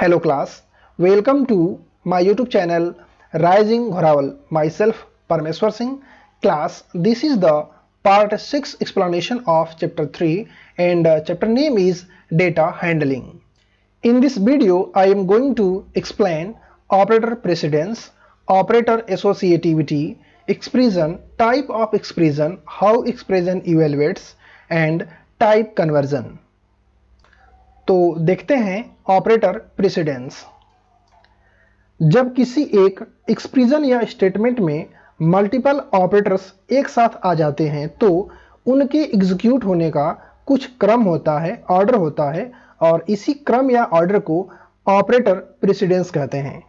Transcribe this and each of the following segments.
Hello class, welcome to my YouTube channel Rising Ghorawal. Myself Parmeshwar Singh. Class, this is the part 6 explanation of chapter 3 and chapter name is data handling. In this video, I am going to explain operator precedence, operator associativity, expression, type of expression, how expression evaluates and type conversion. तो देखते हैं operator precedence. जब किसी एक expression या statement में multiple operators एक साथ आ जाते हैं तो उनके एग्जीक्यूट होने का कुछ क्रम होता है, ऑर्डर होता है, और इसी क्रम या ऑर्डर को ऑपरेटर प्रेसिडेंस कहते हैं।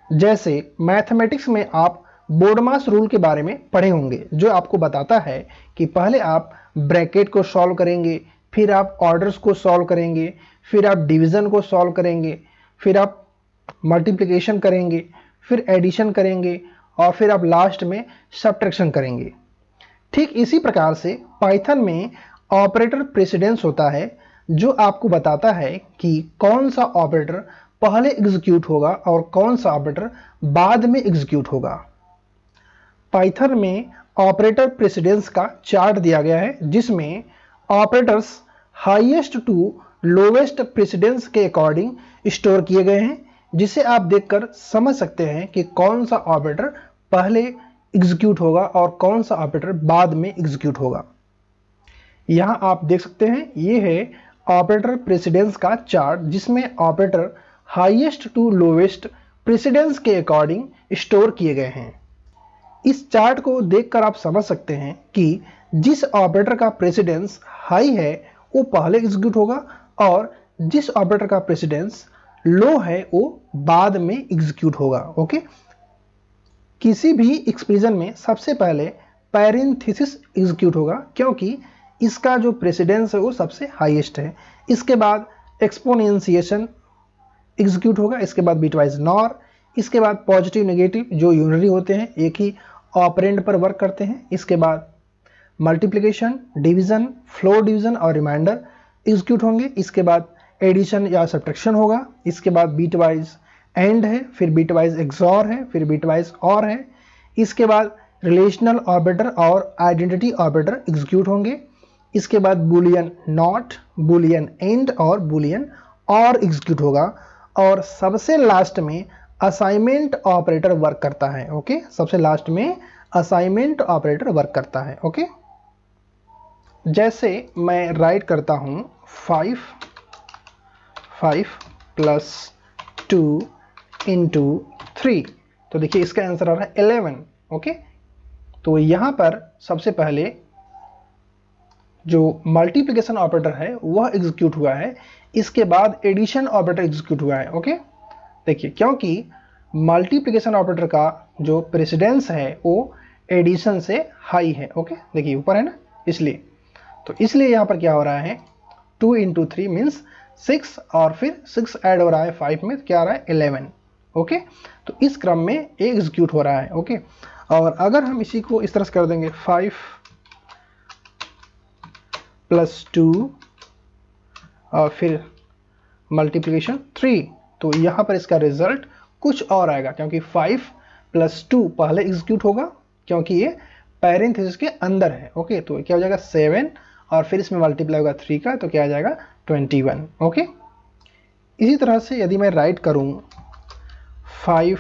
जैसे मैथमेटिक्स में आप बोडमास रूल के बारे में पढ़े होंगे, जो आपको बताता है कि पहले आप ब्रैकेट को सॉल्व करेंगे, फिर आप ऑर्डर्स को सॉल्व करेंगे, फिर आप डिवीज़न को सॉल्व करेंगे, फिर आप मल्टीप्लिकेशन करेंगे, फिर एडिशन करेंगे और फिर आप लास्ट में सब्ट्रैक्शन करेंगे। ठीक इसी प्रकार से पाइथन में ऑपरेटर प्रेसिडेंस होता है, जो आपको बताता है कि कौन सा ऑपरेटर पहले एग्जीक्यूट होगा और कौन सा ऑपरेटर बाद में एग्जीक्यूट होगा। पाइथन में ऑपरेटर प्रेसिडेंस का चार्ट दिया गया है, जिसमें operators highest to lowest precedence के अकॉर्डिंग स्टोर किए गए हैं, जिसे आप देखकर समझ सकते हैं कि कौन सा ऑपरेटर पहले एग्जीक्यूट होगा और कौन सा ऑपरेटर बाद में एग्जीक्यूट होगा। यहां आप देख सकते हैं, ये है ऑपरेटर प्रेसिडेंस का चार्ट, जिसमें operator highest to lowest precedence के अकॉर्डिंग स्टोर किए गए हैं। इस चार्ट को देखकर आप समझ सकते हैं कि जिस ऑपरेटर का प्रेसिडेंस हाई है वो पहले एग्जीक्यूट होगा और जिस ऑपरेटर का प्रेसिडेंस लो है वो बाद में एग्जीक्यूट होगा। ओके, किसी भी एक्सप्रेशन में सबसे पहले पैरेंथेसिस एग्जीक्यूट होगा, क्योंकि इसका जो प्रेसिडेंस है वो सबसे हाईएस्ट है। इसके बाद एक्सपोनेंशिएशन एग्जीक्यूट होगा, इसके बाद बिटवाइज नॉर, इसके बाद पॉजिटिव नेगेटिव जो यूनरी होते हैं, एक ही ऑपरेंड पर वर्क करते हैं। इसके बाद मल्टीप्लिकेशन, डिवीजन, फ्लोर डिवीजन और रिमाइंडर एग्जीक्यूट होंगे। इसके बाद एडिशन या सब्ट्रैक्शन होगा। इसके बाद बीटवाइज एंड है, फिर बीटवाइज एक्सॉर है, फिर बीटवाइज और है। इसके बाद रिलेशनल ऑपरेटर और आइडेंटिटी ऑपरेटर एग्जीक्यूट होंगे। इसके बाद बुलियन नॉट, बुलियन एंड और बुलियन और एग्जीक्यूट होगा। और सबसे लास्ट में असाइनमेंट ऑपरेटर वर्क करता है। ओके, सबसे लास्ट में असाइनमेंट ऑपरेटर वर्क करता है। ओके, जैसे मैं राइट करता हूं 5 प्लस 2 इंटू 3, तो देखिए इसका आंसर आ रहा है 11। ओके, तो यहां पर सबसे पहले जो मल्टीप्लिकेशन ऑपरेटर है वह एग्जीक्यूट हुआ है, इसके बाद एडिशन ऑपरेटर एग्जीक्यूट हुआ है। ओके, देखिए क्योंकि मल्टीप्लिकेशन ऑपरेटर का जो प्रेसिडेंस है वो एडिशन से हाई है। ओके, देखिए ऊपर है ना, इसलिए यहाँ पर क्या हो रहा है, 2 इंटू 3 मीन्स 6 और फिर 6 ऐड हो रहा है 5 में, तो क्या आ रहा है 11। ओके, तो इस क्रम में एग्जीक्यूट हो रहा है। ओके, और अगर हम इसी को इस तरह से कर देंगे 5 प्लस 2 और फिर मल्टीप्लिकेशन 3, तो यहाँ पर इसका रिजल्ट कुछ और आएगा, क्योंकि 5 प्लस 2 पहले एग्जीक्यूट होगा क्योंकि ये पैरेंथेसिस के अंदर है। ओके, तो क्या हो जाएगा 7 और फिर इसमें मल्टीप्लाई होगा 3 का, तो क्या आ जाएगा 21। ओके, इसी तरह से यदि मैं राइट करूं 5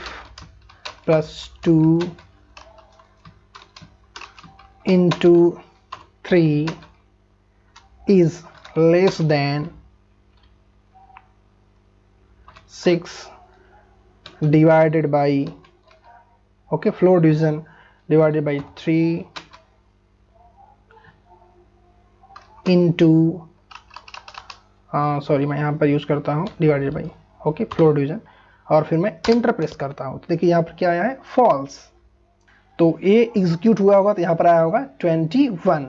plus 2 into 3 is less then 6 divided by, okay, floor division divided by 3 into, sorry मैं यहाँ पर यूज़ करता हूँ divided by, okay, floor division, और फिर मैं इंटर प्रेस करता हूँ। तो देखिए यहाँ पर क्या आया है, फॉल्स। तो ए एग्जीक्यूट हुआ होगा तो यहाँ पर आया होगा 21,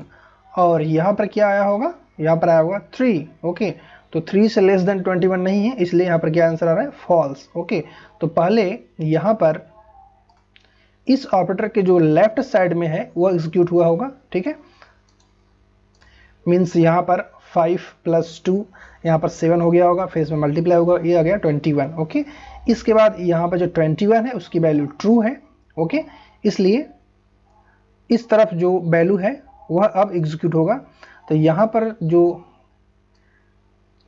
और यहाँ पर क्या आया होगा, यहाँ पर आया होगा 3। ओके, तो 3 से लेस देन 21 नहीं है, इसलिए यहाँ पर क्या आंसर आ रहा है, फॉल्स। ओके, तो पहले यहाँ पर इस ऑपरेटर के जो लेफ्ट साइड में है वो एग्जीक्यूट हुआ होगा। ठीक है, मीन्स यहाँ पर 5 + 2, यहाँ पर 7 हो गया होगा, फिर इसमें मल्टीप्लाई होगा, ये आ गया 21। ओके, इसके बाद यहाँ पर जो 21 है उसकी वैल्यू ट्रू है। ओके, इसलिए इस तरफ जो वैल्यू है वह अब एग्जीक्यूट होगा। तो यहाँ पर जो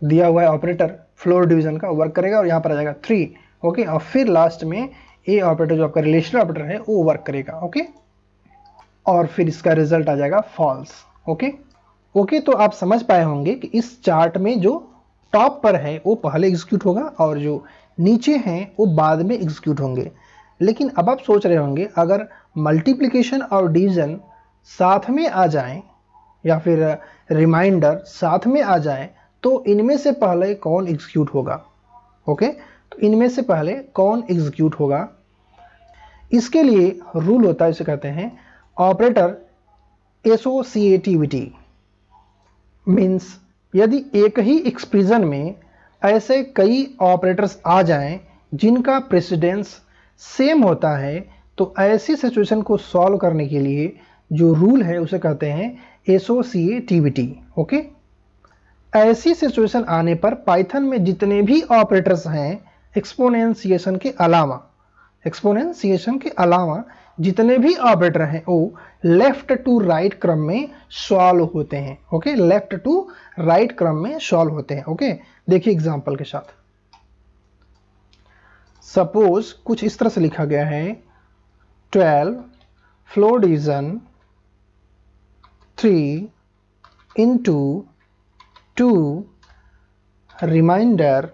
दिया हुआ है ऑपरेटर फ्लोर डिवीजन का वर्क करेगा और यहाँ पर आ जाएगा 3। ओके, और फिर लास्ट में ए ऑपरेटर जो आपका रिलेशनल ऑपरेटर है वो वर्क करेगा। ओके, और फिर इसका रिजल्ट आ जाएगा फॉल्स। ओके, तो आप समझ पाए होंगे कि इस चार्ट में जो टॉप पर है वो पहले एग्जीक्यूट होगा और जो नीचे हैं वो बाद में एग्जीक्यूट होंगे। लेकिन अब आप सोच रहे होंगे अगर मल्टीप्लिकेशन और डिवीजन साथ में आ जाएं या फिर रिमाइंडर साथ में आ जाए तो इनमें से पहले कौन एग्जीक्यूट होगा। ओके, तो इनमें से पहले कौन एग्जीक्यूट होगा, इसके लिए रूल होता है, इसे कहते हैं ऑपरेटर एसोसिएटिविटी। मीन्स यदि एक ही एक्सप्रेशन में ऐसे कई ऑपरेटर्स आ जाएं जिनका प्रेसिडेंस सेम होता है तो ऐसी सिचुएशन को सॉल्व करने के लिए जो रूल है उसे कहते हैं एसोसिएटिविटी। ओके, ऐसी सिचुएशन आने पर पाइथन में जितने भी ऑपरेटर्स हैं एक्सपोनेंशिएशन के अलावा जितने भी ऑपरेटर हैं वो लेफ्ट टू राइट क्रम में सॉल्व होते हैं। ओके, लेफ्ट टू राइट क्रम में सॉल्व होते हैं। ओके, देखिए एग्जांपल के साथ। सपोज कुछ इस तरह से लिखा गया है 12 फ्लोर डिवीजन 3 into 2 रिमाइंडर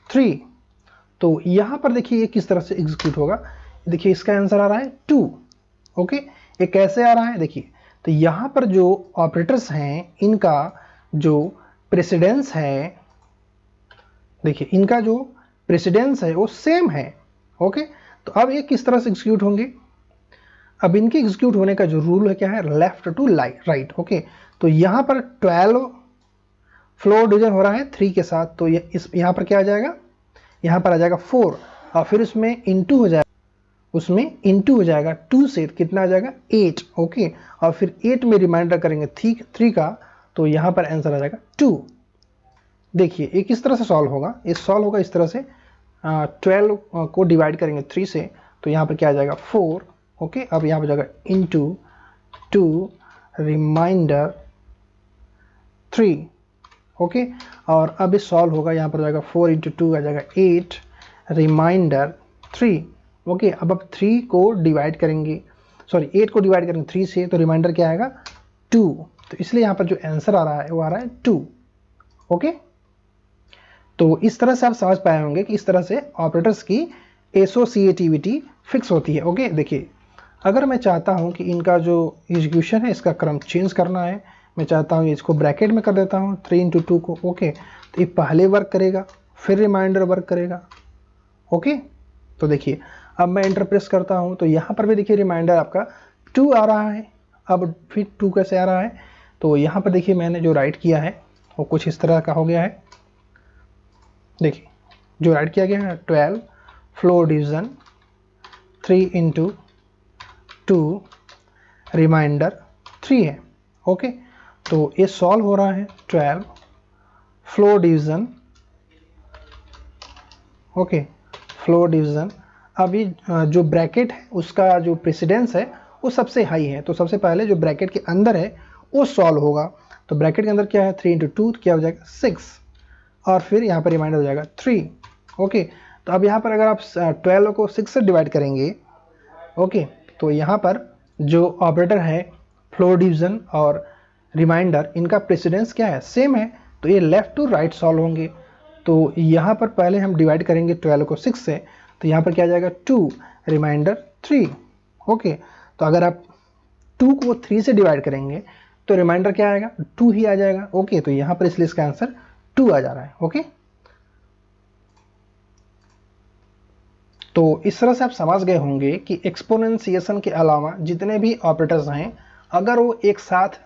3। तो यहां पर देखिए ये किस तरह से एग्जीक्यूट होगा। देखिए इसका आंसर आ रहा है 2। ओके, ये कैसे आ रहा है देखिए, तो यहां पर जो ऑपरेटर्स हैं इनका जो प्रेसिडेंस है, देखिए इनका जो प्रेसिडेंस है वो सेम है। ओके, तो अब ये किस तरह से एग्जीक्यूट होंगे। अब इनके एग्जीक्यूट होने का जो रूल है क्या है, लेफ्ट टू राइट। ओके, तो यहाँ पर 12 फ्लोर डिवीजन हो रहा है 3 के साथ, तो यहाँ पर क्या आ जाएगा, यहाँ पर आ जाएगा 4 और फिर उसमें इंटू हो जाएगा, उसमें इंटू हो जाएगा 2 से कितना आ जाएगा 8। ओके, और फिर 8 में रिमाइंडर करेंगे 3 का, तो यहाँ पर आंसर आ जाएगा 2। देखिए ये किस तरह से सॉल्व होगा, ये सॉल्व होगा इस तरह से 12 को डिवाइड करेंगे 3 से, तो यहाँ पर क्या आ जाएगा 4। ओके, अब यहाँ पर जाएगा इंटू 2 रिमाइंडर 3। ओके, और अब ये सॉल्व होगा, यहाँ पर जाएगा 4 इंटू 2 आ जाएगा 8 रिमाइंडर 3। ओके, अब 3 को डिवाइड करेंगे, सॉरी 8 को डिवाइड करेंगे 3 से, तो रिमाइंडर क्या आएगा 2। तो इसलिए यहाँ पर जो आंसर आ रहा है वो आ रहा है 2। ओके, तो इस तरह से आप समझ पाए होंगे कि इस तरह से ऑपरेटर्स की एसोसिएटिविटी फिक्स होती है। ओके, देखिए अगर मैं चाहता हूं कि इनका जो एग्जीक्यूशन है इसका क्रम चेंज करना है, मैं चाहता हूं इसको ब्रैकेट में कर देता हूं 3 इंटू 2 को। ओके, तो ये पहले वर्क करेगा फिर रिमाइंडर वर्क करेगा। ओके, तो देखिए अब मैं एंटर प्रेस करता हूं तो यहाँ पर भी देखिए रिमाइंडर आपका 2 आ रहा है। अब फिर 2 कैसे आ रहा है, तो यहाँ पर देखिए मैंने जो राइट किया है वो कुछ इस तरह का हो गया है। देखिए जो राइट किया गया है 12 फ्लोर डिवीजन 3 इंटू 2 रिमाइंडर 3 है। ओके, तो ये सॉल्व हो रहा है 12 floor division. Okay, floor division, अभी जो ब्रैकेट है उसका जो प्रेसिडेंस है वो सबसे हाई है, तो सबसे पहले जो ब्रैकेट के अंदर है वो सॉल्व होगा। तो ब्रैकेट के अंदर क्या है 3 इंटू 2 क्या हो जाएगा 6 और फिर यहाँ पर रिमाइंडर हो जाएगा 3। ओके, तो अब यहाँ पर अगर आप 12 को 6 से डिवाइड करेंगे, ओके, तो यहाँ पर जो ऑपरेटर है फ्लोर डिवीजन और रिमाइंडर इनका प्रेसिडेंस क्या है सेम है, तो ये लेफ्ट टू राइट सॉल्व होंगे। तो यहाँ पर पहले हम डिवाइड करेंगे 12 को 6 से, तो यहाँ पर क्या आ जाएगा 2 रिमाइंडर 3। ओके, तो अगर आप 2 को 3 से डिवाइड करेंगे तो रिमाइंडर क्या आएगा 2 ही आ जाएगा। ओके, तो यहाँ पर इसलिए इसका आंसर 2 आ जा रहा है। ओके, तो इस तरह से आप समझ गए होंगे कि एक्सपोनेंशिएशन के अलावा जितने भी ऑपरेटर्स हैं अगर वो एक साथ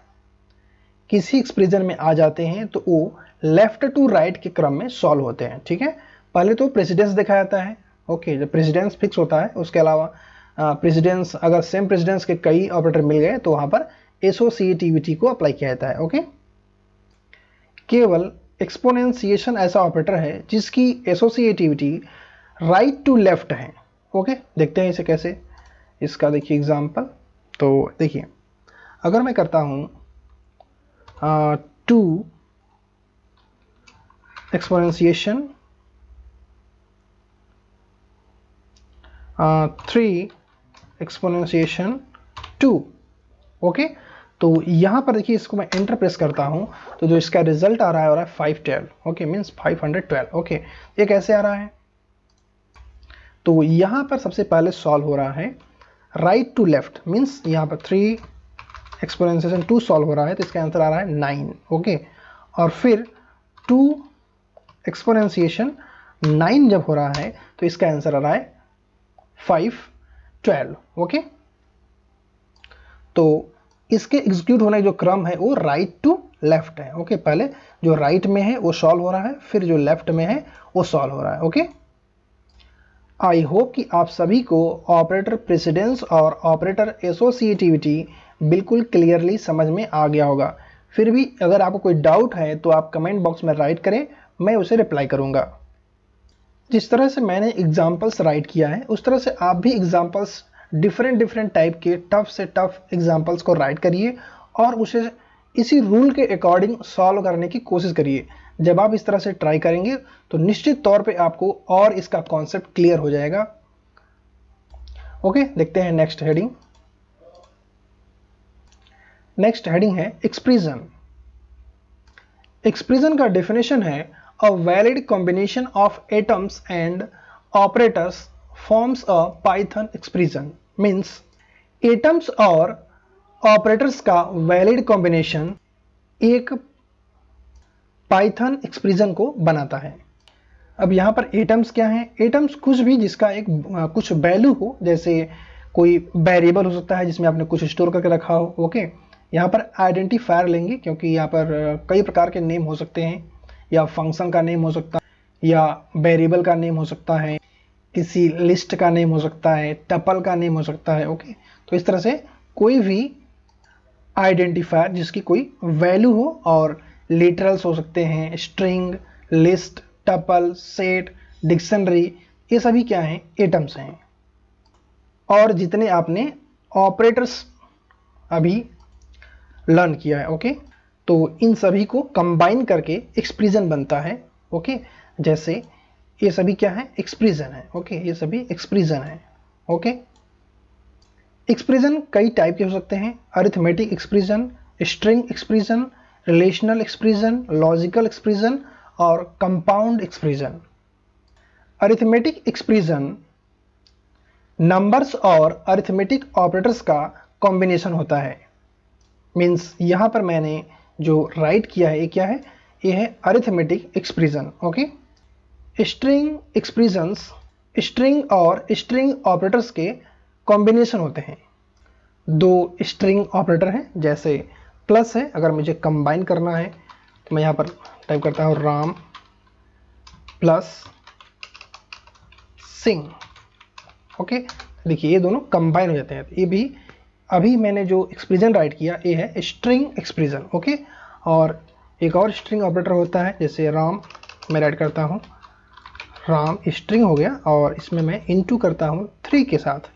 किसी एक्सप्रेशन में आ जाते हैं तो वो लेफ्ट टू राइट के क्रम में सॉल्व होते हैं। ठीक है, पहले तो प्रेसिडेंस देखा जाता है। ओके, जब प्रेसिडेंस फिक्स होता है उसके अलावा प्रेसिडेंस, अगर सेम प्रेसिडेंस के कई ऑपरेटर मिल गए तो वहाँ पर एसोसिएटिविटी को अप्लाई किया जाता है। ओके, केवल एक्सपोनेंशिएशन ऐसा ऑपरेटर है जिसकी एसोसिएटिविटी राइट टू लेफ्ट है। ओके, देखते हैं इसे कैसे। इसका देखिए एग्जांपल। तो देखिए, अगर मैं करता हूँ 2 एक्सपोनेंशिएशन 3 एक्सपोनेंशिएशन 2, ओके, तो यहाँ पर देखिए इसको मैं एंटर प्रेस करता हूँ तो जो इसका रिजल्ट आ रहा है 512, ओके, मीन्स 512। ओके, ये कैसे आ रहा है? तो यहाँ पर सबसे पहले सॉल्व हो रहा है राइट टू लेफ्ट, मीन्स यहाँ पर 3 एक्सपोनेंशिएशन 2 सॉल्व हो रहा है तो इसका आंसर आ रहा है 9, ओके, और फिर 2 एक्सपोनेंशिएशन 9 जब हो रहा है तो इसका आंसर आ रहा है 512, ओके। तो इसके एग्जीक्यूट होने का जो क्रम है वो राइट टू लेफ्ट है, ओके, पहले जो राइट में है वो सॉल्व हो रहा है, फिर जो लेफ्ट में है वो सॉल्व हो रहा है, ओके। आई होप कि आप सभी को ऑपरेटर प्रेसिडेंस और ऑपरेटर एसोसिएटिविटी बिल्कुल क्लियरली समझ में आ गया होगा। फिर भी अगर आपको कोई डाउट है तो आप कमेंट बॉक्स में राइट करें, मैं उसे रिप्लाई करूंगा। जिस तरह से मैंने एग्जाम्पल्स राइट किया है उस तरह से आप भी एग्जाम्पल्स डिफरेंट टाइप के टफ से टफ एग्जाम्पल्स को राइट करिए और उसे इसी रूल के अकॉर्डिंग सॉल्व करने की कोशिश करिए। जब आप इस तरह से ट्राई करेंगे तो निश्चित तौर पे आपको और इसका कॉन्सेप्ट क्लियर हो जाएगा। ओके, देखते हैं नेक्स्ट हेडिंग। नेक्स्ट हेडिंग है एक्सप्रेशन। एक्सप्रेशन का डेफिनेशन है a valid combination of atoms and operators forms a Python expression. Means atoms और ऑपरेटर्स का वैलिड कॉम्बिनेशन एक पाइथन एक्सप्रेशन को बनाता है। अब यहाँ पर एटम्स क्या हैं? एटम्स कुछ भी जिसका एक कुछ वैल्यू हो, जैसे कोई वेरिएबल हो सकता है जिसमें आपने कुछ स्टोर करके रखा हो, ओके। यहाँ पर आइडेंटिफायर लेंगे क्योंकि यहाँ पर कई प्रकार के नेम हो सकते हैं, या फंक्शन का नेम हो सकता है, या वेरिएबल का नेम हो सकता है, किसी लिस्ट का नेम हो सकता है, टपल का नेम हो सकता है, ओके। तो इस तरह से कोई भी आइडेंटिफायर जिसकी कोई वैल्यू हो, और लिटरल्स हो सकते हैं, string, list, tuple, set, dictionary, ये सभी क्या हैं? एटम्स हैं। और जितने आपने ऑपरेटर्स अभी लर्न किया है, ओके, तो इन सभी को कंबाइन करके एक्सप्रेशन बनता है, ओके। जैसे ये सभी क्या है? एक्सप्रेशन है, ओके, ये सभी एक्सप्रेशन है, ओके। एक्सप्रेशन कई टाइप के हो सकते हैं: arithmetic expression, string expression, relational expression, logical expression और compound expression. Arithmetic expression numbers और अरिथमेटिक ऑपरेटर्स का कॉम्बिनेशन होता है। मीन्स यहाँ पर मैंने जो राइट किया है ये क्या है? ये है arithmetic expression, okay. String expressions string और स्ट्रिंग ऑपरेटर्स के कॉम्बिनेशन होते हैं। दो स्ट्रिंग ऑपरेटर हैं, जैसे प्लस है, अगर मुझे कंबाइन करना है तो मैं यहाँ पर टाइप करता हूँ राम प्लस सिंह, ओके। देखिए ये दोनों कंबाइन हो जाते हैं। ये भी अभी मैंने जो एक्सप्रेशन राइट किया ये है स्ट्रिंग एक्सप्रेशन, ओके। और एक और स्ट्रिंग ऑपरेटर होता है, जैसे राम मैं राइट करता हूँ, राम स्ट्रिंग हो गया और इसमें मैं इनटू करता हूँ 3 के साथ,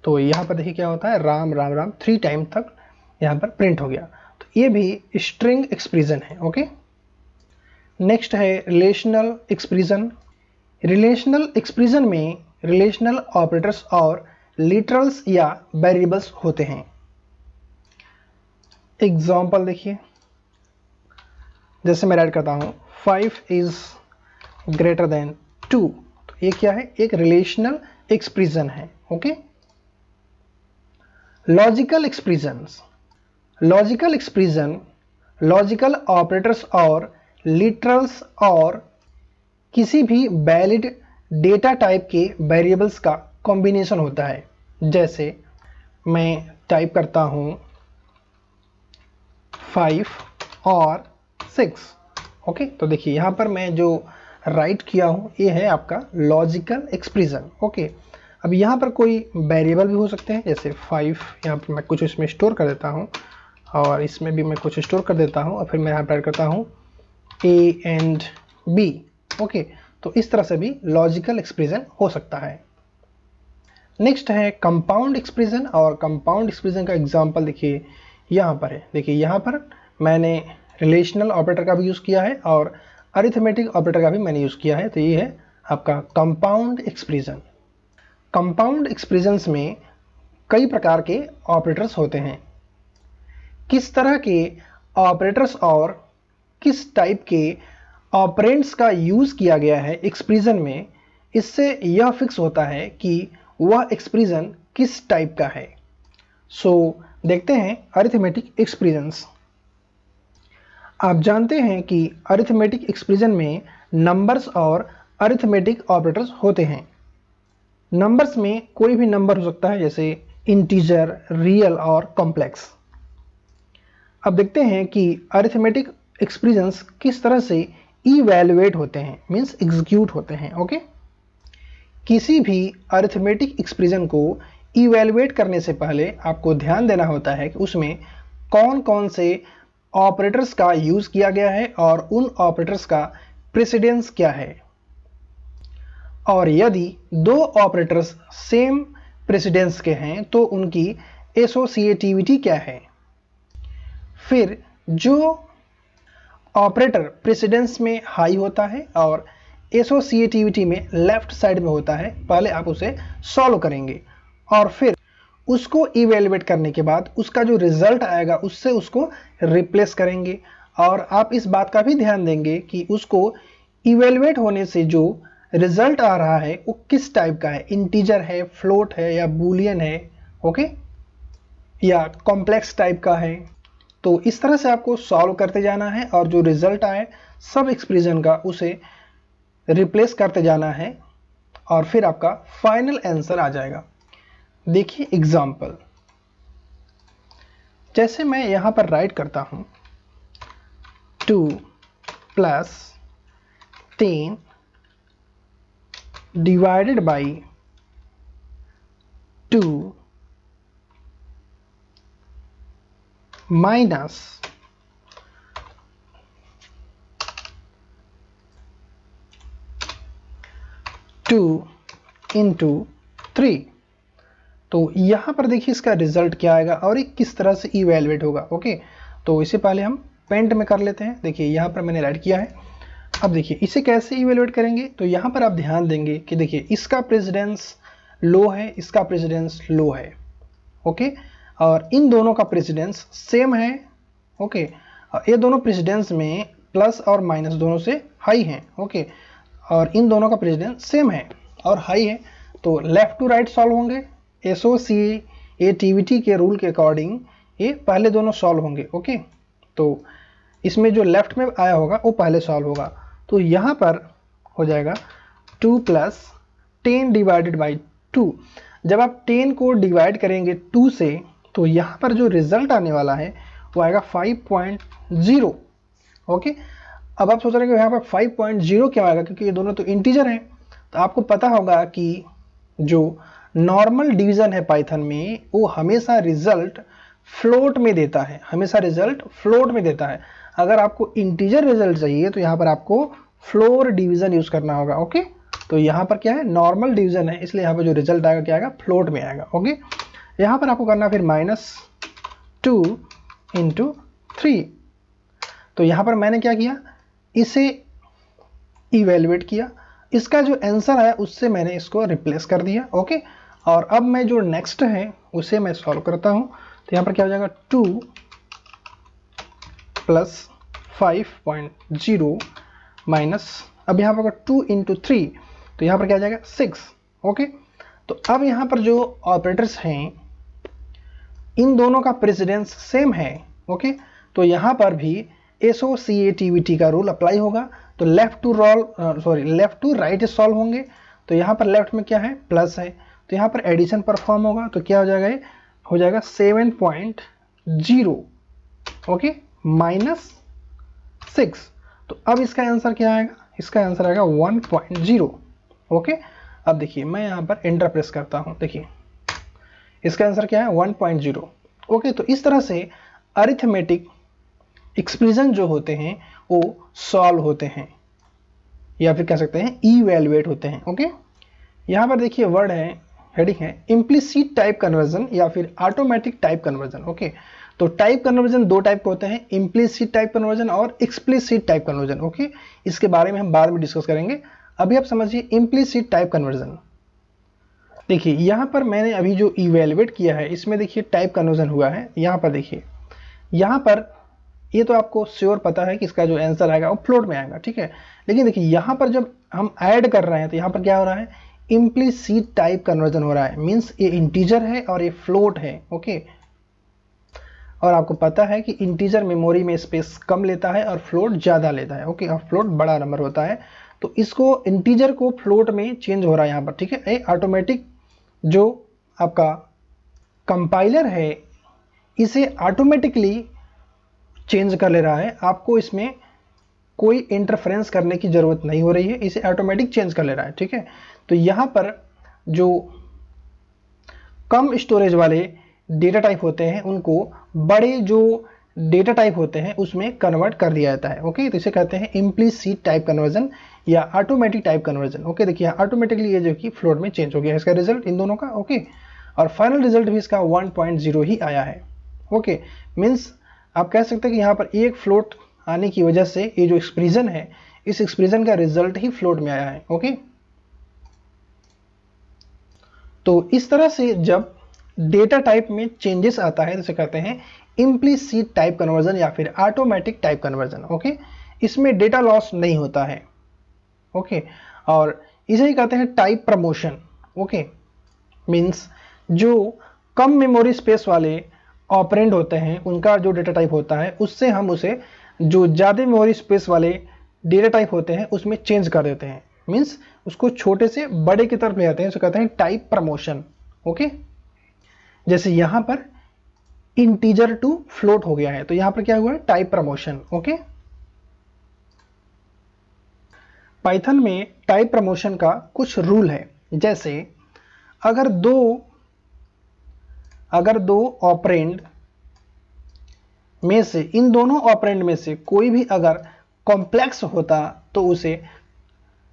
तो यहाँ पर देखिए क्या होता है, राम राम राम 3 टाइम तक यहाँ पर प्रिंट हो गया। तो ये भी स्ट्रिंग एक्सप्रेशन है, ओके। नेक्स्ट है रिलेशनल एक्सप्रेशन। रिलेशनल एक्सप्रेशन में रिलेशनल ऑपरेटर्स और लिटरल्स या वेरिएबल्स होते हैं। एग्जाम्पल देखिए, जैसे मैं राइट करता हूँ 5 इज ग्रेटर देन 2, तो ये क्या है? एक रिलेशनल एक्सप्रेशन है, okay. Logical expressions. Logical expression logical operators और लिटरल्स और किसी भी वैलिड डेटा टाइप के वेरिएबल्स का कॉम्बिनेशन होता है। जैसे मैं टाइप करता हूँ 5 और 6, ओके। तो देखिए यहाँ पर मैं जो राइट किया हूँ ये है आपका लॉजिकल एक्सप्रेशन, ओके। अब यहाँ पर कोई वेरिएबल भी हो सकते हैं, जैसे 5, यहाँ पर मैं कुछ इसमें स्टोर कर देता हूँ और इसमें भी मैं कुछ स्टोर कर देता हूँ और फिर मैं यहाँ पर करता हूँ ए एंड बी। ओके, तो इस तरह से भी लॉजिकल एक्सप्रेशन हो सकता है। नेक्स्ट है कंपाउंड एक्सप्रेशन, और कंपाउंड एक्सप्रेशन का एग्जांपल देखिए यहाँ पर है। देखिए यहाँ पर मैंने रिलेशनल ऑपरेटर का भी यूज़ किया है और अरिथमेटिक ऑपरेटर का भी मैंने यूज़ किया है। तो ये है आपका कंपाउंड एक्सप्रेशन। कंपाउंड एक्सप्रेशंस में कई प्रकार के ऑपरेटर्स होते हैं। किस तरह के ऑपरेटर्स और किस टाइप के ऑपरेंड्स का यूज़ किया गया है एक्सप्रेशन में, इससे यह फिक्स होता है कि वह एक्सप्रेशन किस टाइप का है। सो देखते हैं अरिथमेटिक एक्सप्रेशंस। आप जानते हैं कि अरिथमेटिक एक्सप्रेशन में नंबर्स और अरिथमेटिक ऑपरेटर्स होते हैं। नंबर्स में कोई भी नंबर हो सकता है, जैसे इंटीजर, रियल और कॉम्प्लेक्स। अब देखते हैं कि अरिथमेटिक एक्सप्रेशंस किस तरह से इवैल्यूएट होते हैं, मींस एग्जीक्यूट होते हैं। ओके, किसी भी अरिथमेटिक एक्सप्रेशन को इवैल्यूएट करने से पहले आपको ध्यान देना होता है कि उसमें कौन कौन से ऑपरेटर्स का यूज़ किया गया है और उन ऑपरेटर्स का प्रेसिडेंस क्या है, और यदि दो ऑपरेटर्स सेम प्रेसिडेंस के हैं तो उनकी एसोसिएटिविटी क्या है। फिर जो ऑपरेटर प्रेसिडेंस में हाई होता है और एसोसिएटिविटी में लेफ्ट साइड में होता है, पहले आप उसे सॉल्व करेंगे और फिर उसको इवेल्युएट करने के बाद उसका जो रिजल्ट आएगा उससे उसको रिप्लेस करेंगे। और आप इस बात का भी ध्यान देंगे कि उसको इवेल्युएट होने से जो रिजल्ट आ रहा है वो किस टाइप का है, इंटीजर है, फ्लोट है या बूलियन है, ओके, या कॉम्प्लेक्स टाइप का है। तो इस तरह से आपको सॉल्व करते जाना है और जो रिजल्ट आए सब एक्सप्रेशन का उसे रिप्लेस करते जाना है और फिर आपका फाइनल आंसर आ जाएगा। देखिए एग्जाम्पल, जैसे मैं यहां पर राइट करता हूं 2 + 10 डिवाइडेड बाई 2 माइनस 2 × 3। तो यहाँ पर देखिए इसका रिजल्ट क्या आएगा और ये किस तरह से इवैल्यूएट होगा। ओके, तो इससे पहले हम पेंट में कर लेते हैं। देखिए यहाँ पर मैंने राइट किया है। अब देखिए इसे कैसे इवैल्यूएट करेंगे, तो यहाँ पर आप ध्यान देंगे कि देखिए इसका प्रेसिडेंस लो है, इसका प्रेसिडेंस लो है। ओके, और इन दोनों का प्रेसिडेंस सेम है। ओके, और ये दोनों प्रेसिडेंस में प्लस और माइनस दोनों से हाई हैं। ओके, और इन दोनों का प्रेसिडेंस सेम है और हाई है, तो लेफ्ट टू राइट सॉल्व होंगे। एसोसिएटिविटी के रूल के अकॉर्डिंग ये पहले दोनों सॉल्व होंगे। ओके, तो इसमें जो लेफ्ट में आया होगा वो पहले सॉल्व होगा। तो यहाँ पर हो जाएगा 2 + 10 डिवाइडेड बाई 2। जब आप 10 को डिवाइड करेंगे 2 से तो यहाँ पर जो रिजल्ट आने वाला है वो आएगा 5.0। ओके, अब आप सोच रहे हैं कि यहाँ पर 5.0 क्यों आएगा, क्योंकि ये दोनों तो इंटीजर हैं। तो आपको पता होगा कि जो नॉर्मल डिवीज़न है पाइथन में वो हमेशा रिजल्ट फ्लोट में देता है, हमेशा रिजल्ट फ्लोट में देता है। अगर आपको इंटीजर रिजल्ट चाहिए तो यहाँ पर आपको फ्लोर डिवीज़न यूज़ करना होगा। ओके, तो यहाँ पर क्या है, नॉर्मल डिवीज़न है, इसलिए यहाँ पर जो रिजल्ट आएगा क्या आएगा, फ्लोट में आएगा। ओके, यहाँ पर आपको करना फिर -2 × 3। तो यहाँ पर मैंने क्या किया, इसे इवेल्युएट किया, इसका जो आंसर आया उससे मैंने इसको रिप्लेस कर दिया। ओके, और अब मैं जो नेक्स्ट है उसे मैं सॉल्व करता हूँ। तो यहाँ पर क्या हो जाएगा, 2 + 5.0 माइनस, अब यहाँ पर 2 × 3, तो यहाँ पर क्या आ जाएगा 6। ओके, तो अब यहाँ पर जो ऑपरेटर्स हैं इन दोनों का प्रेसिडेंस सेम है। ओके, तो यहाँ पर भी एसोसिएटिविटी का रूल अप्लाई होगा। तो लेफ्ट टू राइट सॉल्व होंगे। तो यहाँ पर लेफ्ट में क्या है, प्लस है, तो यहाँ पर एडिशन परफॉर्म होगा। तो क्या हो जाएगा, ये हो जाएगा 7.0। ओके, -6। तो अब इसका आंसर क्या आएगा, इसका आंसर आएगा 1.0। ओके, अब देखिए मैं यहाँ पर एंटर प्रेस करता हूँ, देखिए इसका आंसर क्या है, 1.0। ओके, तो इस तरह से अरिथमेटिक एक्सप्रेशन जो होते हैं वो सॉल्व होते हैं, या फिर कह सकते हैं इवैल्यूएट होते हैं। ओके, यहाँ पर देखिए वर्ड है, हेडिंग है इम्प्लिसिट टाइप कन्वर्जन या फिर ऑटोमेटिक टाइप कन्वर्जन। ओके, तो टाइप कन्वर्जन दो टाइप के होते हैं, इम्प्लिसिट टाइप कन्वर्जन और एक्सप्लिसिट टाइप कन्वर्जन। ओके, इसके बारे में हम बाद में डिस्कस करेंगे। अभी आप समझिए इम्प्लिसिट टाइप कन्वर्जन। देखिए यहाँ पर मैंने अभी जो इवैल्यूएट किया है इसमें देखिए टाइप कन्वर्जन हुआ है। यहाँ पर देखिए, यहाँ पर ये तो आपको श्योर पता है कि इसका जो आंसर आएगा वो फ्लोट में आएगा, ठीक है। लेकिन देखिए यहाँ पर जब हम ऐड कर रहे हैं तो यहाँ पर क्या हो रहा है, इम्प्लिसिट टाइप कन्वर्जन हो रहा है। मीन्स ये इंटीजर है और ये फ्लोट है। ओके, और आपको पता है कि इंटीजर मेमोरी में स्पेस कम लेता है और फ्लोट ज़्यादा लेता है। ओके, और फ्लोट बड़ा नंबर होता है, तो इसको इंटीजर को फ्लोट में चेंज हो रहा है यहाँ पर, ठीक है। ये ऑटोमेटिक जो आपका कंपाइलर है इसे ऑटोमेटिकली चेंज कर ले रहा है, आपको इसमें कोई इंटरफेरेंस करने की ज़रूरत नहीं हो रही है, इसे ऑटोमेटिक चेंज कर ले रहा है, ठीक है। तो यहाँ पर जो कम स्टोरेज वाले डेटा टाइप होते हैं उनको बड़े जो डेटा टाइप होते हैं उसमें कन्वर्ट कर दिया जाता है। ओके, तो इसे कहते हैं इम्प्लिसिट टाइप कन्वर्जन या ऑटोमेटिक टाइप कन्वर्जन। ओके, देखिए ऑटोमेटिकली ये जो कि फ्लोट में चेंज हो गया है इसका रिजल्ट इन दोनों का। ओके, और फाइनल रिजल्ट भी इसका 1.0 ही आया है। ओके, मीन्स आप कह सकते हैं कि यहाँ पर एक फ्लोट आने की वजह से ये जो एक्सप्रेशन है इस एक्सप्रेशन का रिजल्ट ही फ्लोट में आया है। ओके, तो इस तरह से जब डेटा टाइप में चेंजेस आता है तो इसे कहते हैं इम्प्लिसिट टाइप कन्वर्जन या फिर ऑटोमेटिक टाइप कन्वर्जन। ओके, इसमें डेटा लॉस नहीं होता है। ओके, और इसे ही कहते हैं टाइप प्रमोशन। ओके, मीन्स जो कम मेमोरी स्पेस वाले ऑपरेंड होते हैं उनका जो डेटा टाइप होता है उससे हम उसे जो ज़्यादा मेमोरी स्पेस वाले डेटा टाइप होते हैं उसमें चेंज कर देते हैं। मीन्स उसको छोटे से बड़े की तरफ ले जाते हैं, उसे कहते हैं टाइप प्रमोशन। ओके, जैसे यहाँ पर इंटीजर टू फ्लोट हो गया है तो यहाँ पर क्या हुआ है, टाइप प्रमोशन। ओके, पाइथन में टाइप प्रमोशन का कुछ रूल है। जैसे अगर दो ऑपरेंड में से, इन दोनों ऑपरेंड में से कोई भी अगर कॉम्प्लेक्स होता तो उसे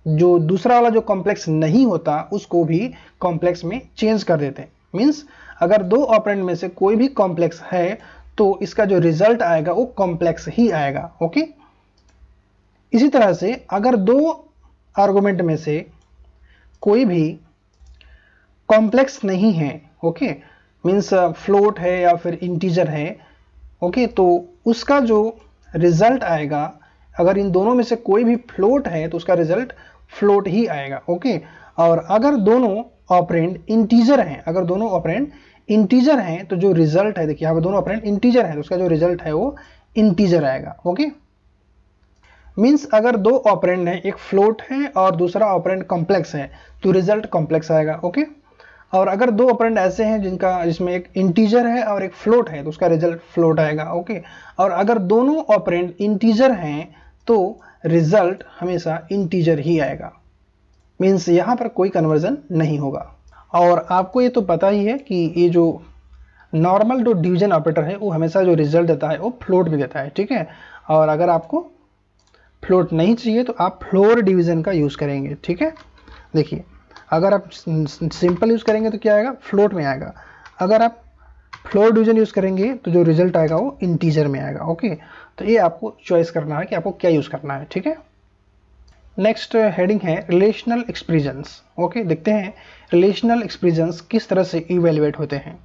जो दूसरा वाला जो कॉम्प्लेक्स नहीं होता उसको भी कॉम्प्लेक्स में चेंज कर देते हैं। मीन्स अगर दो ऑपरेंड में से कोई भी कॉम्प्लेक्स है तो इसका जो रिजल्ट आएगा वो कॉम्प्लेक्स ही आएगा। ओके, इसी तरह से अगर दो आर्गुमेंट में से कोई भी कॉम्प्लेक्स नहीं है, ओके, मीन्स फ्लोट है या फिर इंटीजर है, ओके, तो उसका जो रिजल्ट आएगा, अगर इन दोनों में से कोई भी फ्लोट है तो उसका रिजल्ट फ्लोट ही आएगा। ओके, और अगर दोनों ऑपरेंड इंटीजर हैं, तो जो रिजल्ट है, देखिए यहाँ पर दोनों ऑपरेंड इंटीजर हैं तो उसका जो रिजल्ट है वो इंटीजर आएगा। ओके, मीन्स अगर दो ऑपरेंड हैं, एक फ्लोट है और दूसरा ऑपरेंड कॉम्प्लेक्स है तो रिजल्ट कॉम्प्लेक्स आएगा। ओके, और अगर दो ऑपरेंड ऐसे हैं जिसमें एक इंटीजर है और एक फ्लोट है तो उसका रिजल्ट फ्लोट आएगा। ओके, और अगर दोनों ऑपरेंड इंटीजर हैं तो रिजल्ट हमेशा इंटीजर ही आएगा। मीन्स यहाँ पर कोई कन्वर्जन नहीं होगा। और आपको ये तो पता ही है कि ये जो नॉर्मल जो डिवीजन ऑपरेटर है वो हमेशा जो रिजल्ट देता है वो फ्लोट में देता है, ठीक है। और अगर आपको फ्लोट नहीं चाहिए तो आप फ्लोर डिवीजन का यूज़ करेंगे, ठीक है। देखिए अगर आप सिंपल यूज़ करेंगे तो क्या आएगा, फ्लोट में आएगा। अगर आप फ्लोर डिवीजन यूज़ करेंगे तो जो रिजल्ट आएगा वो इंटीजर में आएगा। ओके, तो ये आपको चॉइस करना है कि आपको क्या यूज़ करना है, ठीक है। नेक्स्ट हेडिंग है रिलेशनल एक्सप्रेशंस। ओके, देखते हैं रिलेशनल एक्सप्रेशंस किस तरह से इवेल्युएट होते हैं।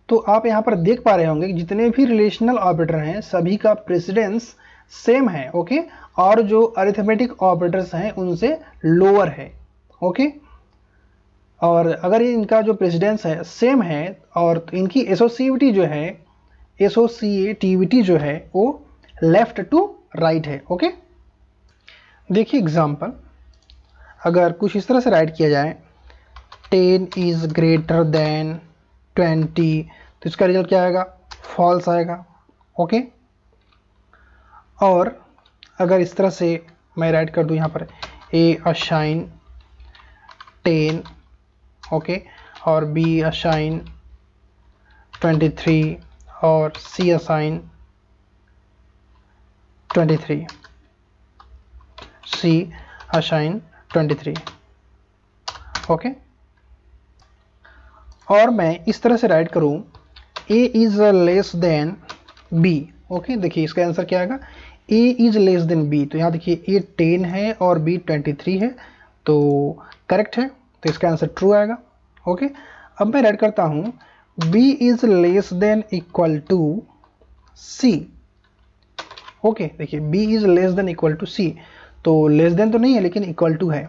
तो आप यहाँ पर देख पा रहे होंगे कि जितने भी रिलेशनल ऑपरेटर हैं सभी का प्रेसिडेंस सेम है। ओके, और जो अरिथमेटिक ऑपरेटर्स हैं उनसे लोअर है। ओके, और अगर इनका जो प्रेसिडेंस है सेम है और तो इनकी एसोसिएटिविटी जो है वो लेफ्ट टू राइट है। ओके, देखिए एग्जांपल, अगर कुछ इस तरह से राइट किया जाए 10 इज ग्रेटर देन 20 तो इसका रिजल्ट क्या आएगा, फॉल्स आएगा। ओके, और अगर इस तरह से मैं राइट कर दूं यहाँ पर ए असाइन 10, ओके, और बी असाइन 23 और सी असाइन 23, C assign 23। ओके, और मैं इस तरह से राइट करूं A is less than B। Okay, देखिए इसका आंसर क्या आएगा, A is less than B। तो यहाँ देखिए A 10 है और B 23 है, तो करेक्ट है, तो इसका आंसर ट्रू आएगा। ओके, अब मैं राइट करता हूँ B is less than equal to C। Okay, देखिए B is less than equal to C, तो लेस देन तो नहीं है लेकिन इक्वल टू है,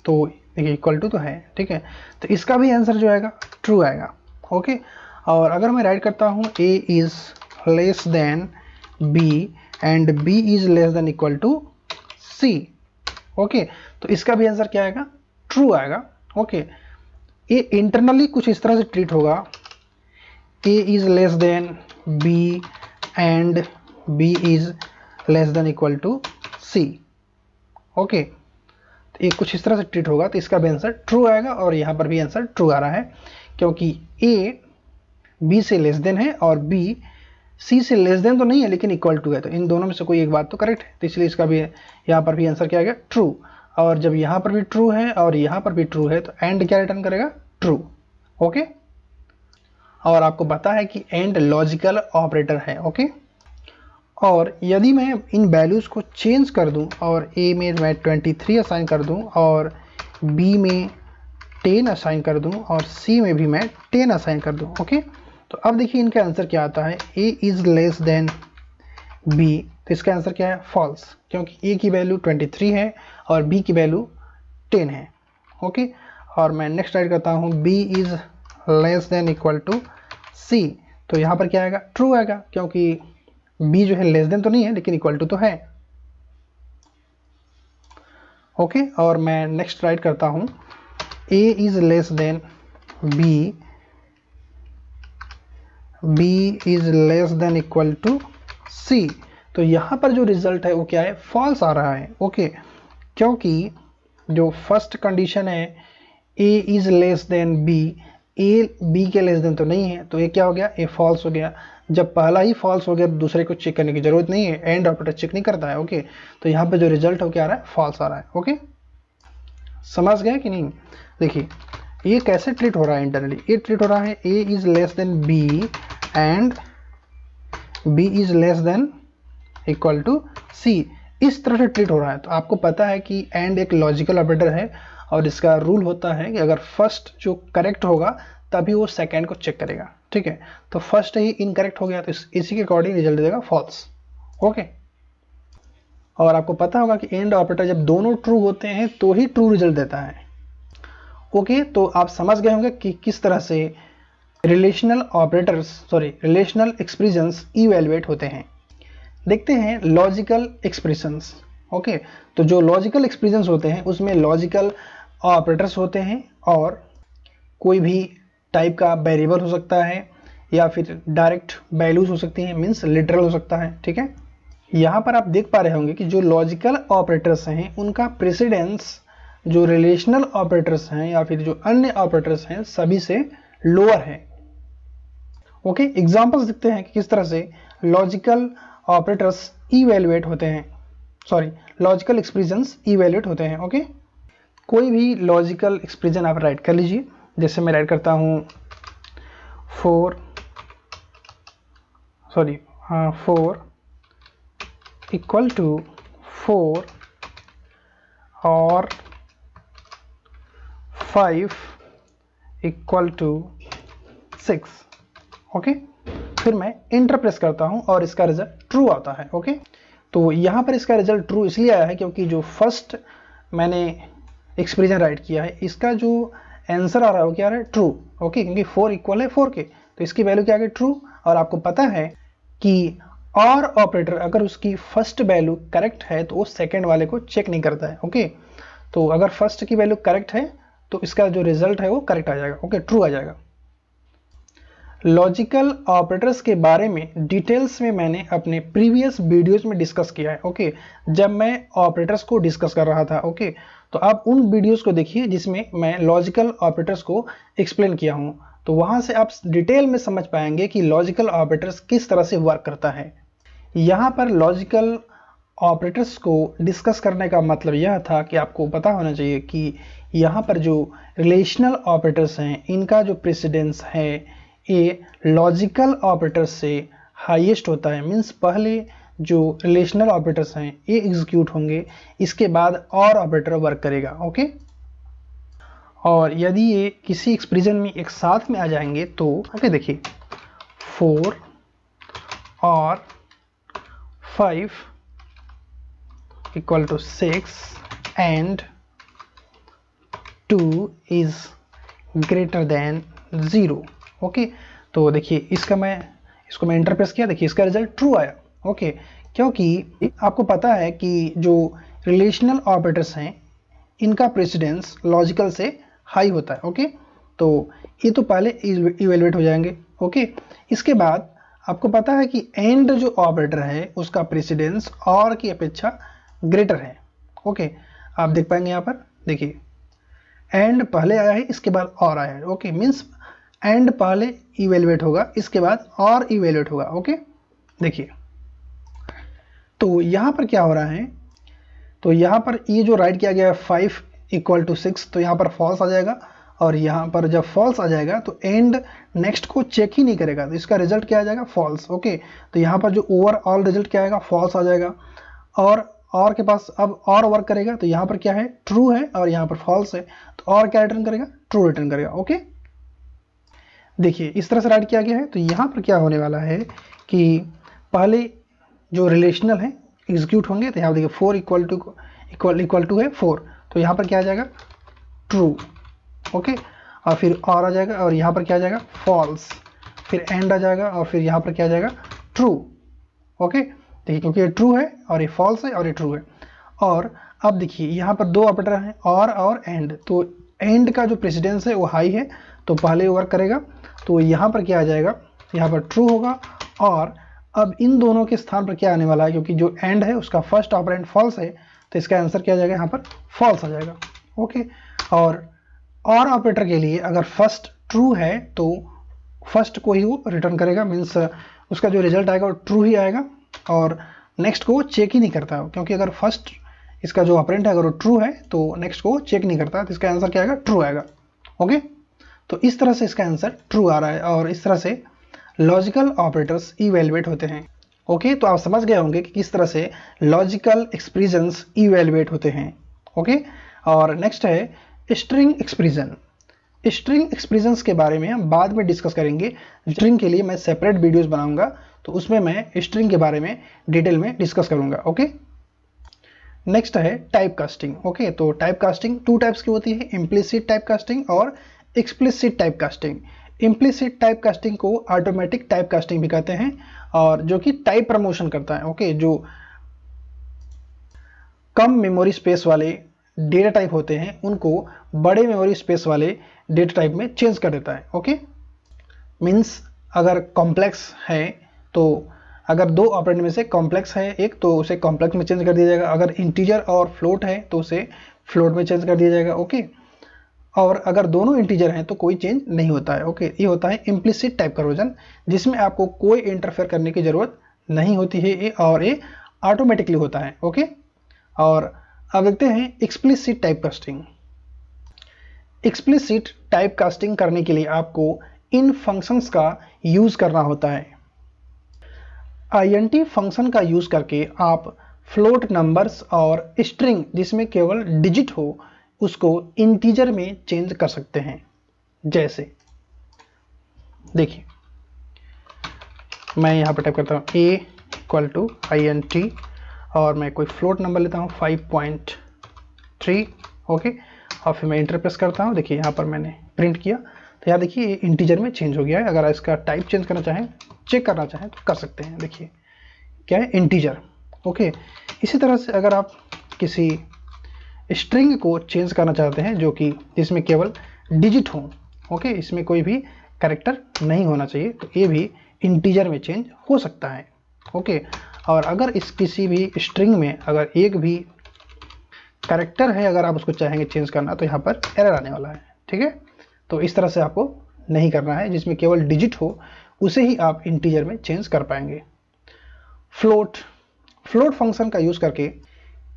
तो देखिए इक्वल टू तो है, ठीक है, तो इसका भी आंसर जो आएगा ट्रू आएगा। ओके, और अगर मैं राइट करता हूँ A is less than B and B is less than equal to C। Okay, तो इसका भी आंसर क्या आएगा, ट्रू आएगा। ओके, ये इंटरनली कुछ इस तरह से ट्रीट होगा, A is less than B and B is less than equal to C। Okay, तो ये कुछ इस तरह से ट्रीट होगा, तो इसका भी आंसर ट्रू आएगा, और यहाँ पर भी आंसर ट्रू आ रहा है क्योंकि A B से लेस देन है और B C से लेस देन तो नहीं है लेकिन इक्वल टू है, तो इन दोनों में से कोई एक बात तो करेक्ट है, तो इसलिए इसका भी यहाँ पर भी आंसर क्या आएगा, ट्रू। और जब यहाँ पर भी ट्रू है और यहाँ पर भी ट्रू है तो एंड क्या रिटर्न करेगा, ट्रू। ओके, और आपको पता है कि एंड लॉजिकल ऑपरेटर है। ओके, और यदि मैं इन वैल्यूज़ को चेंज कर दूं और A में मैं 23 असाइन कर दूं और B में 10 असाइन कर दूं और C में भी मैं 10 असाइन कर दूं। ओके, तो अब देखिए इनका आंसर क्या आता है, A is less than B, तो इसका आंसर क्या है, फॉल्स, क्योंकि A की वैल्यू 23 है और B की वैल्यू 10 है। ओके, और मैं नेक्स्ट राइट करता हूँ B is less than equal to C, तो यहाँ पर क्या आएगा, ट्रू आएगा, क्योंकि B जो है लेस देन तो नहीं है लेकिन इक्वल टू तो है। ओके, और मैं नेक्स्ट राइट करता हूँ A is less than B, B is less than equal to C, तो यहाँ पर जो रिजल्ट है वो क्या है, फॉल्स आ रहा है। ओके, क्योंकि जो फर्स्ट कंडीशन है A is less than B, A B के लेस देन तो नहीं है, तो ये क्या हो गया, ये फॉल्स हो गया। जब पहला ही फॉल्स हो गया तो दूसरे को चेक करने की जरूरत नहीं है, एंड ऑपरेटर चेक नहीं करता है। ओके, तो यहाँ पे जो रिजल्ट हो क्या आ रहा है, फॉल्स आ रहा है। ओके, समझ गए कि नहीं। देखिए ये कैसे ट्रीट हो रहा है इंटरनली, ये ट्रीट हो रहा है A is less than B and B is less than equal to C, इस तरह से ट्रीट हो रहा है। तो आपको पता है कि एंड एक लॉजिकल ऑपरेटर है और इसका रूल होता है कि अगर फर्स्ट जो करेक्ट होगा तभी वो सेकंड को चेक करेगा। ठीक है, तो फर्स्ट ही इनकरेक्ट हो गया तो इसी के अकॉर्डिंग रिजल्ट देगा फॉल्स। ओके, और आपको पता होगा कि एंड ऑपरेटर जब दोनों ट्रू होते हैं तो ही ट्रू रिजल्ट देता है। ओके, तो आप समझ गए होंगे कि किस तरह से रिलेशनल एक्सप्रेशंस इवैल्यूएट होते हैं। देखते हैं लॉजिकल एक्सप्रेशंस। ओके, तो जो लॉजिकल एक्सप्रेशंस होते हैं उसमें लॉजिकल ऑपरेटर्स होते हैं और कोई भी टाइप का वेरिएबल हो सकता है या फिर डायरेक्ट वैल्यूज हो सकती हैं, मीन्स लिटरल हो सकता है। ठीक है, यहाँ पर आप देख पा रहे होंगे कि जो लॉजिकल ऑपरेटर्स हैं उनका प्रेसिडेंस जो रिलेशनल ऑपरेटर्स हैं या फिर जो अन्य ऑपरेटर्स हैं सभी से लोअर है। ओके, एग्जांपल्स देखते हैं कि किस तरह से लॉजिकल ऑपरेटर्स इवैल्यूएट होते हैं, लॉजिकल एक्सप्रेशंस इवैल्यूएट होते हैं। ओके, कोई भी लॉजिकल एक्सप्रेशन आप राइट कर लीजिए, जैसे मैं राइट करता हूँ 4 इक्वल टू 4 और 5 इक्वल टू 6। ओके, फिर मैं इंटर प्रेस करता हूं और इसका रिजल्ट ट्रू आता है। ओके, तो यहां पर इसका रिजल्ट ट्रू इसलिए आया है क्योंकि जो फर्स्ट मैंने एक्सप्रेशन राइट किया है इसका जो आंसर आ रहा है वो क्या आ रहा है, ट्रू। ओके, क्योंकि 4 इक्वल है 4 के, तो इसकी वैल्यू क्या आ गई, ट्रू। और आपको पता है कि और ऑपरेटर अगर उसकी फर्स्ट वैल्यू करेक्ट है तो वो सेकंड वाले को चेक नहीं करता है। ओके, तो अगर फर्स्ट की वैल्यू करेक्ट है तो इसका जो रिजल्ट है वो करेक्ट आ जाएगा। ओके, ट्रू आ जाएगा। लॉजिकल ऑपरेटर्स के बारे में डिटेल्स में मैंने अपने प्रीवियस वीडियोस में डिस्कस किया है। ओके, जब मैं ऑपरेटर्स को डिस्कस कर रहा था। ओके, तो आप उन वीडियोस को देखिए जिसमें मैं लॉजिकल ऑपरेटर्स को एक्सप्लेन किया हूं, तो वहां से आप डिटेल में समझ पाएंगे कि लॉजिकल ऑपरेटर्स किस तरह से वर्क करता है। यहाँ पर लॉजिकल ऑपरेटर्स को डिस्कस करने का मतलब यह था कि आपको पता होना चाहिए कि यहाँ पर जो रिलेशनल ऑपरेटर्स हैं इनका जो प्रेसिडेंस है ये लॉजिकल ऑपरेटर्स से हाईएस्ट होता है। मीन्स पहले जो रिलेशनल ऑपरेटर्स हैं ये एग्जीक्यूट होंगे, इसके बाद और ऑपरेटर वर्क करेगा। ओके, और यदि ये किसी एक्सप्रेशन में एक साथ में आ जाएंगे तो ओके देखिए 4 और 5 equal to 6 and 2 is greater than 0। Okay, तो देखिए इसको मैं इंटरप्रेस किया, देखिए इसका रिजल्ट ट्रू आया। ओके, क्योंकि आपको पता है कि जो रिलेशनल ऑपरेटर्स हैं इनका प्रेसिडेंस लॉजिकल से हाई होता है। ओके, तो ये तो पहले इवेलुएट हो जाएंगे। ओके, इसके बाद आपको पता है कि एंड जो ऑपरेटर है उसका प्रेसिडेंस और की अपेक्षा ग्रेटर है। ओके, आप देख पाएंगे यहाँ पर देखिए एंड पहले आया है, इसके बाद और आया है। ओके, मीन्स एंड पहले इवेलुएट होगा, इसके बाद और इवेलुएट होगा। ओके, देखिए तो यहाँ पर क्या हो रहा है, तो यहाँ पर ये जो राइट किया गया है 5 इक्वल टू 6, तो यहाँ पर फॉल्स आ जाएगा, और यहाँ पर जब फॉल्स आ जाएगा तो एंड नेक्स्ट को चेक ही नहीं करेगा, तो इसका रिजल्ट क्या आ जाएगा, फॉल्स। ओके, तो यहाँ पर जो ओवरऑल रिजल्ट क्या आएगा, फॉल्स आ जाएगा, और के पास अब और वर्क करेगा, तो यहाँ पर क्या है, ट्रू है और यहाँ पर फॉल्स है, तो और क्या रिटर्न करेगा, ट्रू रिटर्न करेगा। ओके, देखिए इस तरह से राइट किया गया है। तो यहाँ पर क्या होने वाला है कि पहले जो रिलेशनल है एग्जीक्यूट होंगे, तो यहाँ देखिए 4 इक्वल टू है 4, तो यहाँ पर क्या आ जाएगा, ट्रू। ओके, और फिर और आ जाएगा, और यहाँ पर क्या आ जाएगा, फॉल्स, फिर एंड आ जाएगा, और फिर यहाँ पर क्या आ जाएगा, ट्रू। ओके, देखिए क्योंकि ये ट्रू है और ये फॉल्स है और ये ट्रू है। और अब देखिए यहाँ पर दो ऑपरेटर हैं और एंड, तो एंड का जो प्रेसिडेंस है वो हाई है, तो पहले वर्क करेगा, तो यहाँ पर क्या आ जाएगा, यहाँ पर ट्रू होगा। और अब इन दोनों के स्थान पर क्या आने वाला है, क्योंकि जो एंड है उसका फर्स्ट ऑपरेंड फॉल्स है, तो इसका आंसर क्या आ जाएगा, यहाँ पर फॉल्स आ जाएगा। ओके, और ऑपरेटर के लिए अगर फर्स्ट ट्रू है तो फर्स्ट को ही वो रिटर्न करेगा, मीन्स उसका जो रिजल्ट आएगा वो ट्रू ही आएगा, और नेक्स्ट को चेक ही नहीं करता, क्योंकि अगर फर्स्ट इसका जो ऑपरेंड है अगर वो ट्रू है तो नेक्स्ट को चेक नहीं करता, तो इसका आंसर क्या आएगा, ट्रू आएगा। ओके, तो इस तरह से इसका आंसर ट्रू आ रहा है, और इस तरह से लॉजिकल ऑपरेटर्स इवेलुएट होते हैं। ओके, तो आप समझ गए होंगे कि किस तरह से लॉजिकल एक्सप्रेशंस इवेलुएट होते हैं। ओके, और नेक्स्ट है स्ट्रिंग एक्सप्रेशन। स्ट्रिंग एक्सप्रेशंस के बारे में हम बाद में डिस्कस करेंगे। स्ट्रिंग के लिए मैं सेपरेट वीडियोस बनाऊंगा, तो उसमें मैं स्ट्रिंग के बारे में डिटेल में डिस्कस करूंगा। ओके, नेक्स्ट है टाइप कास्टिंग। ओके, तो टाइप कास्टिंग 2 टाइप्स की होती है, इम्प्लिसिट टाइप कास्टिंग और explicit type casting. Implicit type casting को ऑटोमेटिक टाइप कास्टिंग भी कहते हैं, और जो कि टाइप प्रमोशन करता है। ओके, जो कम मेमोरी स्पेस वाले डेटा टाइप होते हैं उनको बड़े मेमोरी स्पेस वाले डेटा टाइप में चेंज कर देता है। ओके, मीन्स अगर कॉम्प्लेक्स है तो अगर 2 ऑपरेंड में से कॉम्प्लेक्स है एक, तो उसे कॉम्प्लेक्स में चेंज कर दिया जाएगा। अगर इंटीजर और फ्लोट है तो उसे फ्लोट में चेंज कर दिया जाएगा। ओके, और अगर दोनों इंटीजर हैं तो कोई चेंज नहीं होता है। ओके, ये होता है इम्प्लिसिट टाइप कन्वर्जन, जिसमें आपको कोई इंटरफेयर करने की जरूरत नहीं होती है, ये और ये ऑटोमेटिकली होता है। ओके, और अब देखते हैं explicit type casting. Explicit type casting करने के लिए आपको इन फंक्शंस का यूज करना होता है। int फंक्शन का यूज करके आप फ्लोट नंबर्स और स्ट्रिंग जिसमें केवल डिजिट हो उसको इंटीजर में चेंज कर सकते हैं। जैसे देखिए मैं यहाँ पर टाइप करता हूँ a इक्वल टू int, और मैं कोई फ्लोट नंबर लेता हूँ 5.3। ओके, और फिर मैं इंटर प्रेस करता हूँ। देखिए यहाँ पर मैंने प्रिंट किया, तो यहाँ देखिए ये इंटीजर में चेंज हो गया है। अगर इसका टाइप चेंज करना चाहें, चेक करना चाहें तो कर सकते हैं। देखिए क्या है, इंटीजर। ओके, इसी तरह से अगर आप किसी स्ट्रिंग को चेंज करना चाहते हैं जो कि जिसमें केवल डिजिट हो, ओके, इसमें कोई भी कैरेक्टर नहीं होना चाहिए, तो ये भी इंटीजर में चेंज हो सकता है। ओके, और अगर इस किसी भी स्ट्रिंग में अगर एक भी कैरेक्टर है, अगर आप उसको चाहेंगे चेंज करना, तो यहाँ पर एरर आने वाला है। ठीक है, तो इस तरह से आपको नहीं करना है, जिसमें केवल डिजिट हो उसे ही आप इंटीजर में चेंज कर पाएंगे। फ्लोट फ्लोट फंक्शन का यूज़ करके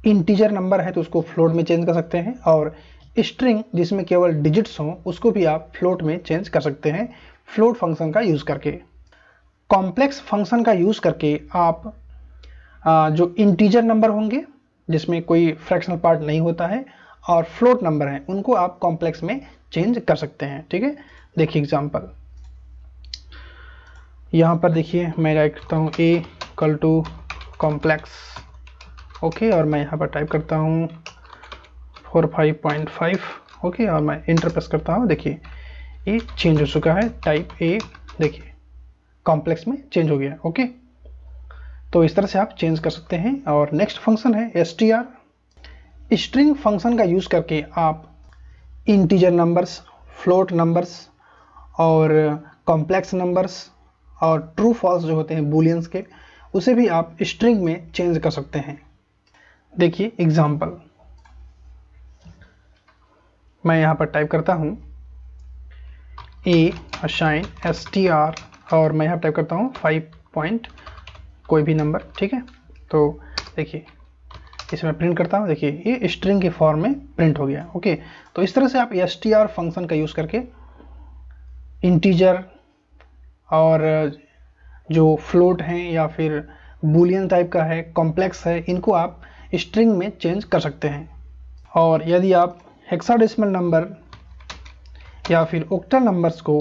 इंटीजर नंबर है तो उसको फ्लोट में चेंज कर सकते हैं, और स्ट्रिंग जिसमें केवल डिजिट्स हों उसको भी आप फ्लोट में चेंज कर सकते हैं फ्लोट फंक्शन का यूज़ करके। कॉम्प्लेक्स फंक्शन का यूज़ करके आप जो इंटीजर नंबर होंगे जिसमें कोई फ्रैक्शनल पार्ट नहीं होता है और फ्लोट नंबर हैं उनको आप कॉम्प्लेक्स में चेंज कर सकते हैं। ठीक है, देखिए एग्जांपल यहाँ पर देखिए, मैं राइट करता हूँ a equal to complex, okay, और मैं यहाँ पर टाइप करता हूँ 45.5, ओके, और मैं इंटर प्रेस करता हूँ। देखिए ये चेंज हो चुका है, टाइप a देखिए कॉम्प्लेक्स में चेंज हो गया। ओके, तो इस तरह से आप चेंज कर सकते हैं। और नेक्स्ट फंक्शन है str। स्ट्रिंग फंक्शन का यूज़ करके आप इंटीजर नंबर्स, फ्लोट नंबर्स और कॉम्प्लेक्स नंबर्स और ट्रू फॉल्स जो होते हैं बूलियंस के, उसे भी आप स्ट्रिंग में चेंज कर सकते हैं। देखिए एग्जांपल, मैं यहाँ पर टाइप करता हूँ a असाइन str और मैं यहाँ टाइप करता हूँ 5 पॉइंट कोई भी नंबर। ठीक है, तो देखिए इसे मैं प्रिंट करता हूँ, देखिए ये स्ट्रिंग के फॉर्म में प्रिंट हो गया। ओके, तो इस तरह से आप str फंक्शन का यूज़ करके इंटीजर और जो फ्लोट हैं या फिर बूलियन टाइप का है, कॉम्प्लेक्स है, इनको आप स्ट्रिंग में चेंज कर सकते हैं। और यदि आप हेक्साडेसिमल नंबर या फिर ऑक्टल नंबर्स को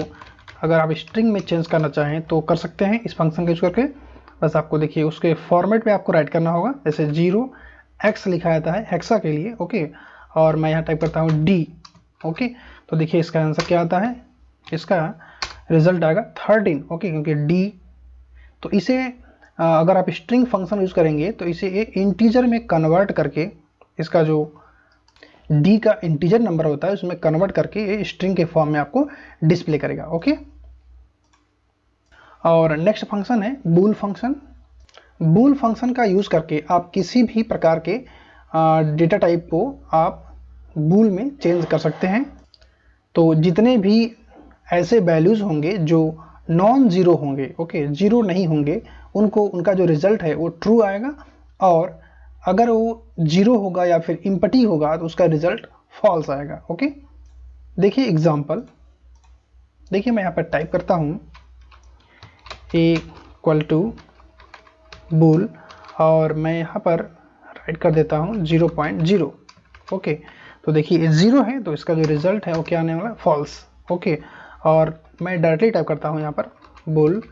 अगर आप स्ट्रिंग में चेंज करना चाहें तो कर सकते हैं इस फंक्शन का यूज़ करके। बस आपको देखिए उसके फॉर्मेट में आपको राइट करना होगा, जैसे 0x लिखा जाता है हेक्सा के लिए। ओके, और मैं यहाँ टाइप करता हूँ d। ओके, तो देखिए इसका आंसर क्या आता है, इसका रिजल्ट आएगा 13। ओके, क्योंकि d, तो इसे अगर आप स्ट्रिंग फंक्शन यूज़ करेंगे तो इसे एक इंटीजर में कन्वर्ट करके, इसका जो d का इंटीजर नंबर होता है उसमें कन्वर्ट करके ये स्ट्रिंग के फॉर्म में आपको डिस्प्ले करेगा। ओके, और नेक्स्ट फंक्शन है बूल फंक्शन। बूल फंक्शन का यूज़ करके आप किसी भी प्रकार के डेटा टाइप को आप बूल में चेंज कर सकते हैं। तो जितने भी ऐसे वैल्यूज़ होंगे जो नॉन ज़ीरो होंगे, ओके, ज़ीरो नहीं होंगे, उनको उनका जो रिज़ल्ट है वो ट्रू आएगा, और अगर वो ज़ीरो होगा या फिर इम्पटी होगा तो उसका रिज़ल्ट फॉल्स आएगा। ओके, देखिए एग्जांपल, देखिए मैं यहाँ पर टाइप करता हूँ a इक्वल टू बूल और मैं यहाँ पर राइट कर देता हूँ 0.0। ओके, तो देखिए ये 0 है तो इसका जो रिज़ल्ट है वो क्या आने वाला है, फॉल्स। ओके, और मैं डायरेक्टली टाइप करता हूँ यहाँ पर बुल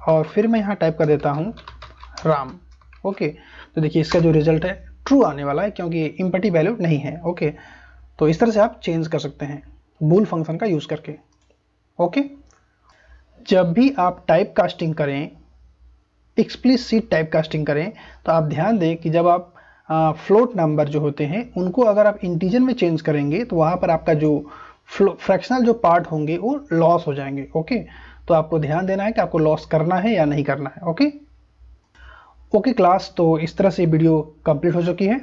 और फिर मैं यहाँ टाइप कर देता हूँ राम। ओके, तो देखिए इसका जो रिज़ल्ट है ट्रू आने वाला है क्योंकि इम्पटी वैल्यू नहीं है। ओके, तो इस तरह से आप चेंज कर सकते हैं बूल फंक्शन का यूज़ करके। ओके, जब भी आप टाइप कास्टिंग करें, एक्सप्लिसिट टाइप कास्टिंग करें, तो आप ध्यान दें कि जब आप फ्लोट नंबर जो होते हैं उनको अगर आप इंटीजर में चेंज करेंगे तो वहाँ पर आपका जो फ्रैक्शनल जो पार्ट होंगे वो लॉस हो जाएंगे। ओके, तो आपको ध्यान देना है कि आपको लॉस करना है या नहीं करना है। ओके ओके क्लास, तो इस तरह से वीडियो कंप्लीट हो चुकी है।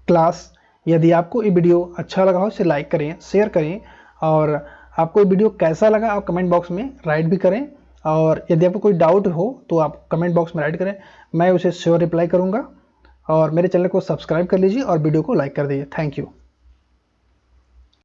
क्लास, यदि आपको ये वीडियो अच्छा लगा हो इसे लाइक करें, शेयर करें, और आपको ये वीडियो कैसा लगा आप कमेंट बॉक्स में राइट भी करें, और यदि आपको कोई डाउट हो तो आप कमेंट बॉक्स में राइट करें, मैं उसे श्योर रिप्लाई करूँगा। और मेरे चैनल को सब्सक्राइब कर लीजिए और वीडियो को लाइक कर दीजिए। Thank you.